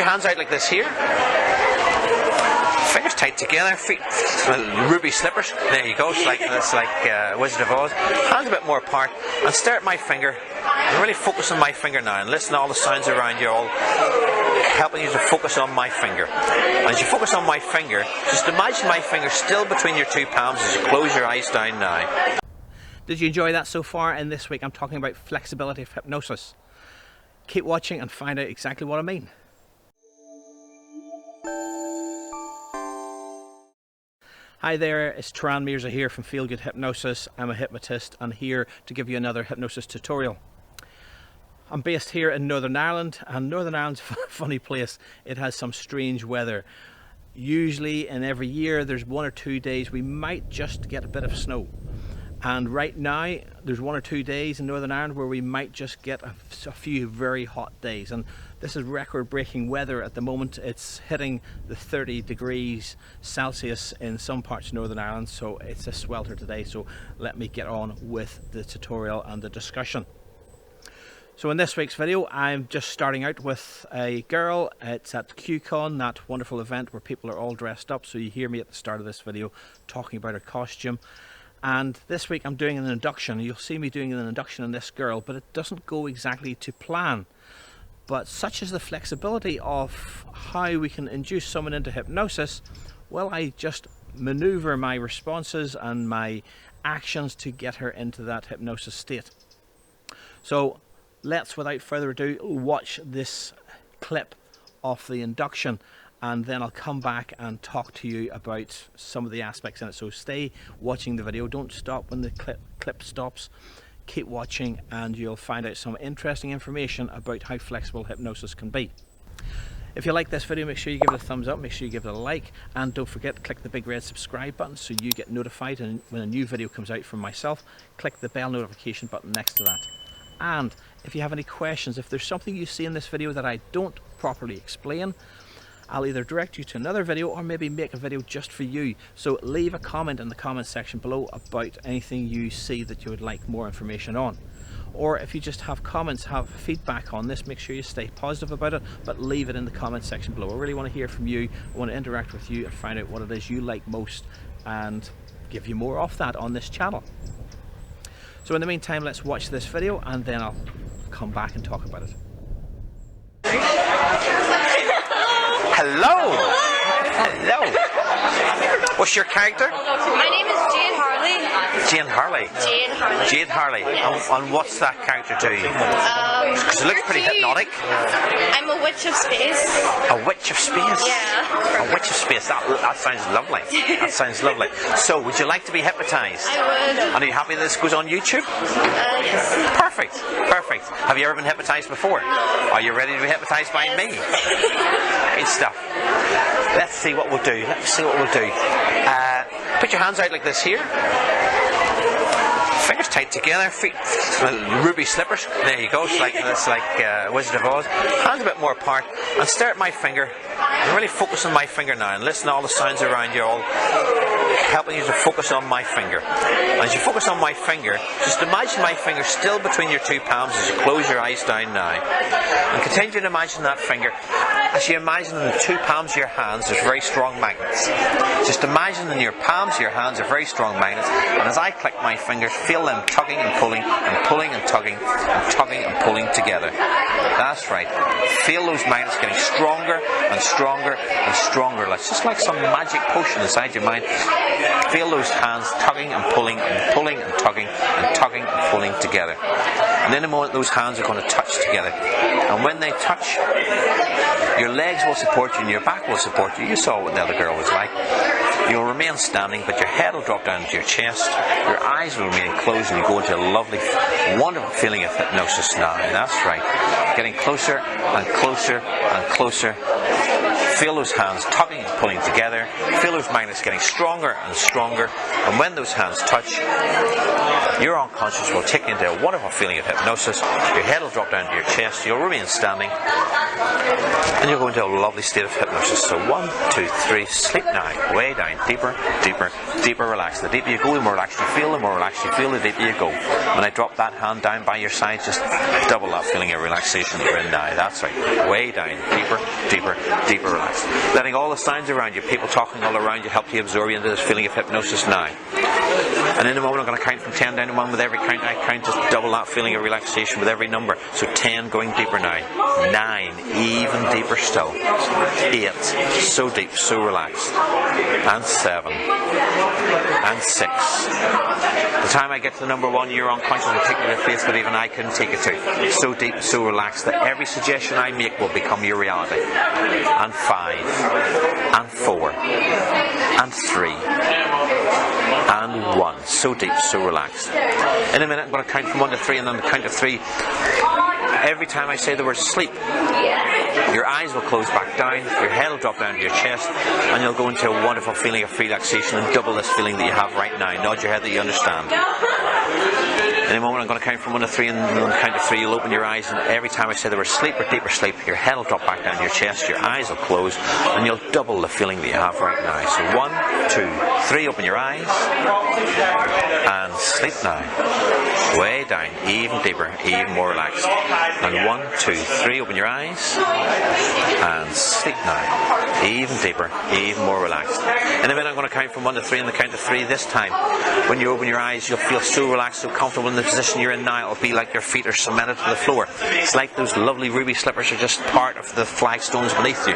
Put your hands out like this here. Fingers tight together, feet ruby slippers. There you go. It's like Wizard of Oz. Hands a bit more apart, and stare at my finger. And really focus on my finger now, and listen to all the sounds around you, all helping you to focus on my finger. And as you focus on my finger, just imagine my finger still between your two palms as you close your eyes down now. Did you enjoy that so far? And this week I'm talking about flexibility of hypnosis. Keep watching and find out exactly what I mean. Hi there, it's Turan Mirza here from Feel Good Hypnosis. I'm a hypnotist and here to give you another hypnosis tutorial. I'm based here in Northern Ireland, and Northern Ireland's a funny place. It has some strange weather. Usually in every year there's 1 or 2 days we might just get a bit of snow. And right now there's 1 or 2 days in Northern Ireland where we might just get a few very hot days, and this is record-breaking weather at the moment. It's hitting the 30 degrees Celsius in some parts of Northern Ireland, so it's a swelter today. So let me get on with the tutorial and the discussion. So in this week's video I'm just starting out with a girl. It's at QCon, that wonderful event where people are all dressed up, so you hear me at the start of this video talking about her costume. And this week I'm doing an induction. You'll see me doing an induction on this girl, but it doesn't go exactly to plan. But such is the flexibility of how we can induce someone into hypnosis, well, I just maneuver my responses and my actions to get her into that hypnosis state. So let's, without further ado, watch this clip of the induction, and then I'll come back and talk to you about some of the aspects in it. So stay watching the video, don't stop when the clip stops. Keep watching and you'll find out some interesting information about how flexible hypnosis can be. If you like this video, make sure you give it a thumbs up, make sure you give it a like, and don't forget to click the big red subscribe button so you get notified when a new video comes out from myself. Click the bell notification button next to that. And if you have any questions, if there's something you see in this video that I don't properly explain, I'll either direct you to another video or maybe make a video just for you. So leave a comment in the comment section below about anything you see that you would like more information on. Or if you just have comments, have feedback on this, make sure you stay positive about it, but leave it in the comment section below. I really want to hear from you. I want to interact with you and find out what it is you like most and give you more of that on this channel. So in the meantime, let's watch this video and then I'll come back and talk about it. Hello! Hello! What's your character? My name is Jade Harley. Jade Harley? Jade Harley. Jade Harley. Yes. And what's that character do? Because it looks pretty hypnotic. I'm a witch of space. A witch of space? Yeah. A witch of space. That sounds lovely. That sounds lovely. So, would you like to be hypnotised? I would. And are you happy that this goes on YouTube? Yes. Perfect. Perfect. Have you ever been hypnotised before? Are you ready to be hypnotised by me? Good stuff. Let's see what we'll do. Let's see what we'll do. Put your hands out like this here. Fingers tight together, feet ruby slippers. There you go. It's like Wizard of Oz. Hands a bit more apart, and stare at my finger. And really focus on my finger now, and listen to all the sounds around you, all helping you to focus on my finger. And as you focus on my finger, just imagine my finger still between your two palms as you close your eyes down now. And continue to imagine that finger. As you imagine in the two palms of your hands, there's very strong magnets. Just imagine in your palms of your hands are very strong magnets, and as I click my fingers, feel them tugging and pulling and pulling and tugging and tugging and pulling together. That's right. Feel those magnets getting stronger and stronger and stronger. It's just like some magic potion inside your mind. Feel those hands tugging and pulling and pulling and tugging and pulling together. And in a moment those hands are going to touch together. And when they touch, your legs will support you and your back will support you. You saw what the other girl was like. You'll remain standing, but your head will drop down into your chest. Your eyes will remain closed and you go into a lovely, wonderful feeling of hypnosis now. That's right. Getting closer and closer and closer. Feel those hands tugging and pulling together. Feel those magnets getting stronger and stronger. And when those hands touch, your unconscious will take you into a wonderful feeling of hypnosis. Your head will drop down to your chest. You'll remain standing. And you'll go into a lovely state of hypnosis. So 1, 2, 3, sleep now. Way down. Deeper, deeper, deeper relaxed. The deeper you go, the more relaxed you feel. The more relaxed you feel, the deeper you go. When I drop that hand down by your side, just double that feeling of relaxation that you're in now. That's right. Way down. Deeper, deeper, deeper relaxed. Letting all the sounds around you, people talking all around you, help you absorb you into this feeling of hypnosis now. And in a moment I'm going to count from 10 down to 1. With every count I count, just double that feeling of relaxation with every number. So 10 going deeper now. 9, even deeper still. 8, so deep, so relaxed. And 7. And 6. The time I get to the number 1, your unconscious will take you to a place that even I couldn't take it to. So deep, so relaxed that every suggestion I make will become your reality. And 5. And 4. And 3. And 1. So deep, so relaxed. In a minute I'm going to count from 1 to 3, and on the count of 3, every time I say the word sleep, your eyes will close back down, your head will drop down to your chest, and you'll go into a wonderful feeling of relaxation and double this feeling that you have right now. Nod your head that you understand. In a moment I'm going to count from 1 to 3, and on the count of 3 you'll open your eyes, and every time I say the word sleep or deeper sleep, your head will drop back down to your chest, your eyes will close, and you'll double the feeling that you have right now. So 1, 2, 3, open your eyes, and sleep now. Way down, even deeper, even more relaxed. And 1, 2, 3, open your eyes, and sleep now. Even deeper, even more relaxed. In a minute I'm going to count from 1 to 3, and the count of 3 this time, when you open your eyes, you'll feel so relaxed, so comfortable in the position you're in now. It'll be like your feet are cemented to the floor. It's like those lovely ruby slippers are just part of the flagstones beneath you.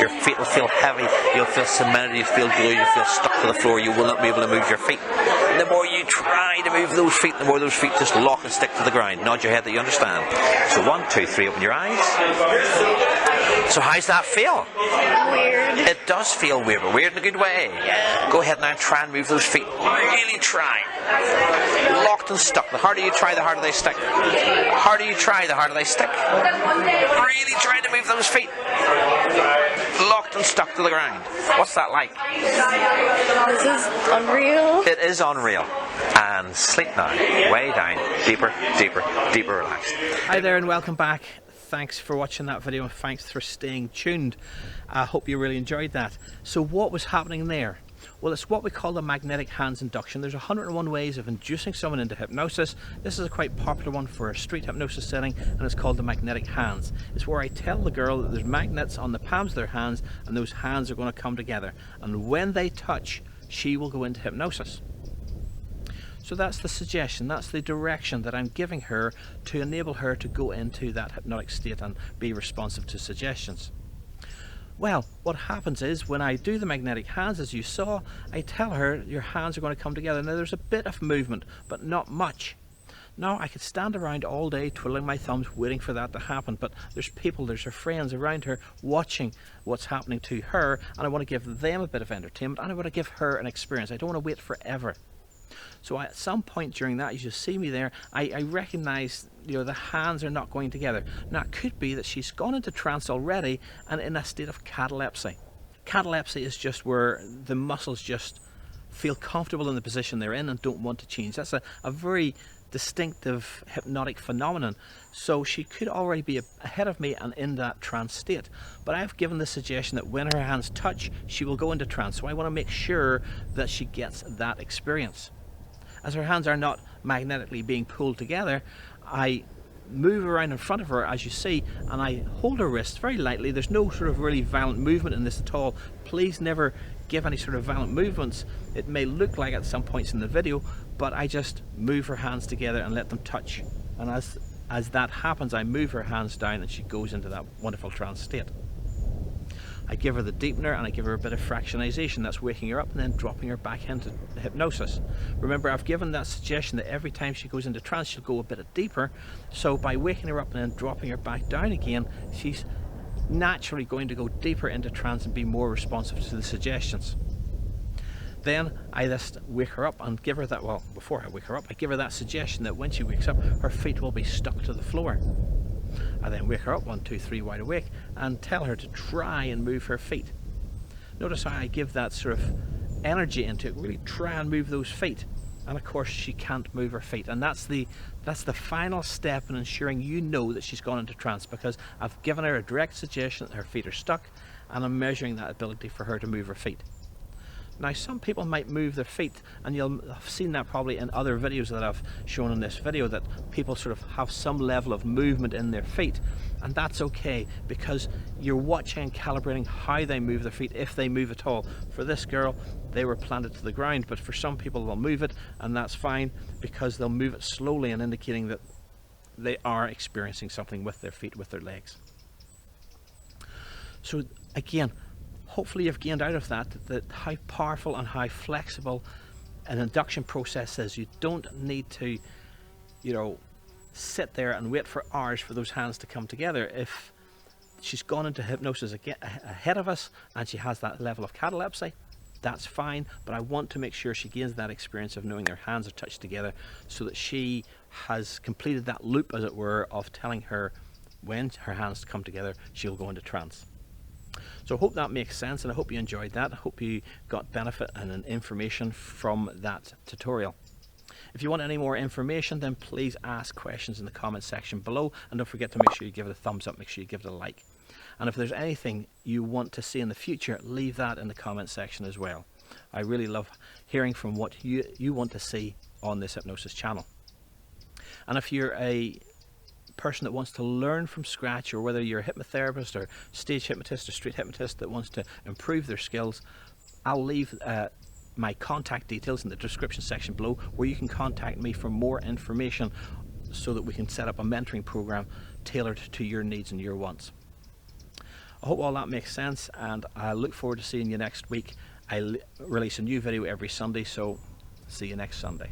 Your feet will feel heavy, you'll feel cemented, you'll feel glued, you'll feel stuck to the floor, you will not be able to move your feet. And the more you try to move those feet, the more those feet just lock and stick to the ground. Nod your head that you understand. So 1, 2, 3, open your eyes. So how's that feel? Weird. It does feel weird, but weird in a good way. Yeah. Go ahead now and try and move those feet. Really try. Locked and stuck. The harder you try, the harder they stick. The harder you try, the harder they stick. Really trying to move those feet. Locked and stuck to the ground. What's that like? This is unreal. It is unreal. And sleep now. Way down. Deeper, deeper, deeper relaxed. Hi there and welcome back. Thanks for watching that video and thanks for staying tuned. I hope you really enjoyed that. So what was happening there? Well, it's what we call the magnetic hands induction. There's 101 ways of inducing someone into hypnosis. This is a quite popular one for a street hypnosis setting, and it's called the magnetic hands. It's where I tell the girl that there's magnets on the palms of their hands, and those hands are going to come together. And when they touch, she will go into hypnosis. So that's the suggestion, that's the direction that I'm giving her to enable her to go into that hypnotic state and be responsive to suggestions. Well, what happens is when I do the magnetic hands, as you saw, I tell her your hands are going to come together. Now there's a bit of movement, but not much. Now I could stand around all day twiddling my thumbs waiting for that to happen, but there's people, there's her friends around her watching what's happening to her, and I want to give them a bit of entertainment, and I want to give her an experience. I don't want to wait forever. So at some point during that, as you see me there, I recognise, the hands are not going together. Now it could be that she's gone into trance already and in a state of catalepsy. Catalepsy is just where the muscles just feel comfortable in the position they're in and don't want to change. That's a very distinctive hypnotic phenomenon. So she could already be ahead of me and in that trance state. But I've given the suggestion that when her hands touch, she will go into trance. So I want to make sure that she gets that experience. As her hands are not magnetically being pulled together, I move around in front of her, as you see, and I hold her wrist very lightly. There's no sort of really violent movement in this at all. Please never give any sort of violent movements. It may look like at some points in the video, but I just move her hands together and let them touch. And as that happens, I move her hands down and she goes into that wonderful trance state. I give her the deepener and I give her a bit of fractionization. That's waking her up and then dropping her back into hypnosis. Remember, I've given that suggestion that every time she goes into trance, she'll go a bit deeper. So by waking her up and then dropping her back down again, she's naturally going to go deeper into trance and be more responsive to the suggestions. Then I just wake her up and give her that, well, before I wake her up, I give her that suggestion that when she wakes up, her feet will be stuck to the floor. I then wake her up, 1, 2, 3, wide awake, and tell her to try and move her feet. Notice how I give that sort of energy into it, really try and move those feet. And of course she can't move her feet, and that's the final step in ensuring you know that she's gone into trance, because I've given her a direct suggestion that her feet are stuck, and I'm measuring that ability for her to move her feet. Now some people might move their feet, and you'll have seen that probably in other videos that I've shown in this video, that people sort of have some level of movement in their feet, and that's okay, because you're watching and calibrating how they move their feet, if they move at all. For this girl, they were planted to the ground, but for some people they'll move it, and that's fine, because they'll move it slowly and indicating that they are experiencing something with their feet, with their legs. So again, hopefully you've gained out of that how powerful and how flexible an induction process is. You don't need to, sit there and wait for hours for those hands to come together. If she's gone into hypnosis ahead of us and she has that level of catalepsy, that's fine, but I want to make sure she gains that experience of knowing their hands are touched together, so that she has completed that loop, as it were, of telling her when her hands come together, she'll go into trance. So I hope that makes sense, and I hope you enjoyed that. I hope you got benefit and information from that tutorial. If you want any more information, then please ask questions in the comment section below, and don't forget to make sure you give it a thumbs up, make sure you give it a like. And if there's anything you want to see in the future, leave that in the comment section as well. I really love hearing from what you want to see on this hypnosis channel. And if you're a person that wants to learn from scratch, or whether you're a hypnotherapist or stage hypnotist or street hypnotist that wants to improve their skills, I'll leave my contact details in the description section below, where you can contact me for more information, so that we can set up a mentoring program tailored to your needs and your wants. I hope all that makes sense, and I look forward to seeing you next week. I release a new video every Sunday, so see you next Sunday.